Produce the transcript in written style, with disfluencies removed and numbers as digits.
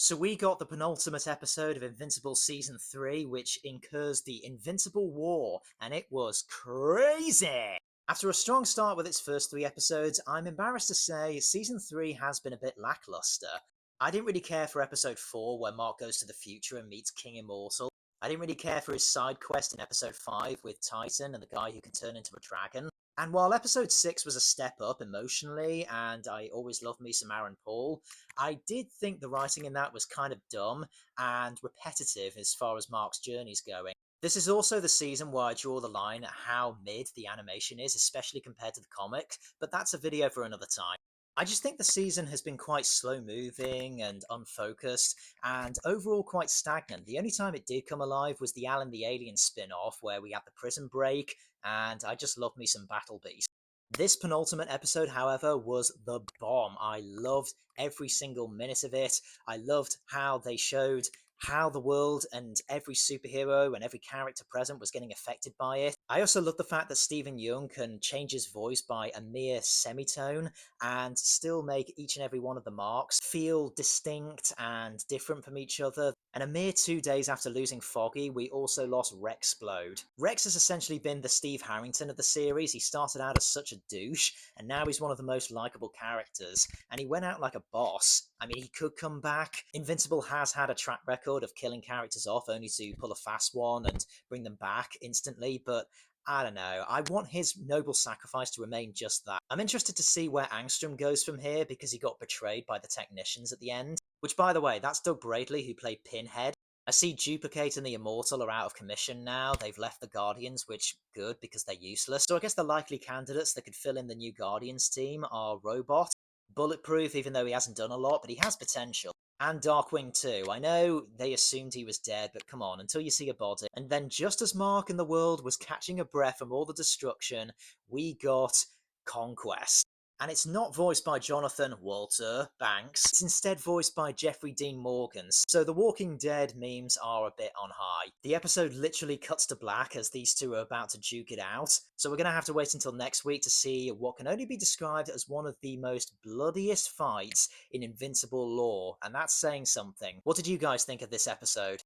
So we got the penultimate episode of Invincible Season 3, which incurs the Invincible War, and it was crazy! After a strong start with its first 3 episodes, I'm embarrassed to say Season 3 has been a bit lackluster. I didn't really care for Episode 4, where Mark goes to the future and meets King Immortal. I didn't really care for his side quest in Episode 5 with Titan and the guy who can turn into a dragon. And while Episode 6 was a step up emotionally, and I always loved me some Aaron Paul, I did think the writing in that was kind of dumb and repetitive as far as Mark's journey's going. This is also the season where I draw the line at how mid the animation is, especially compared to the comic, but that's a video for another time. I just think the season has been quite slow moving and unfocused, and overall quite stagnant. The only time it did come alive was the Alan the Alien spin off, where we had the prison break, and I just love me some Battle Beast. This penultimate episode, however, was the bomb. I loved every single minute of it. I loved how they showed how the world and every superhero and every character present was getting affected by it. I also love the fact that Stephen Young can change his voice by a mere semitone and still make each and every one of the marks feel distinct and different from each other. And a mere 2 days after losing Foggy, we also lost Rexplode. Rex has essentially been the Steve Harrington of the series. He started out as such a douche, and now he's one of the most likable characters. And he went out like a boss. I mean, he could come back. Invincible has had a track record of killing characters off, only to pull a fast one and bring them back instantly, but I don't know. I want his noble sacrifice to remain just that. I'm interested to see where Angstrom goes from here because he got betrayed by the technicians at the end. Which, by the way, that's Doug Bradley who played Pinhead. I see Duplicate and the Immortal are out of commission now. They've left the Guardians, which good because they're useless. So I guess the likely candidates that could fill in the new Guardians team are Robot, Bulletproof, even though he hasn't done a lot, but he has potential. And Darkwing too. I know they assumed he was dead, but come on, until you see a body. And then just as Mark and the world was catching a breath from all the destruction, we got Conquest. And it's not voiced by Jonathan Walter Banks, it's instead voiced by Jeffrey Dean Morgan. So the Walking Dead memes are a bit on high. The episode literally cuts to black as these two are about to duke it out. So we're going to have to wait until next week to see what can only be described as one of the most bloodiest fights in Invincible lore. And that's saying something. What did you guys think of this episode?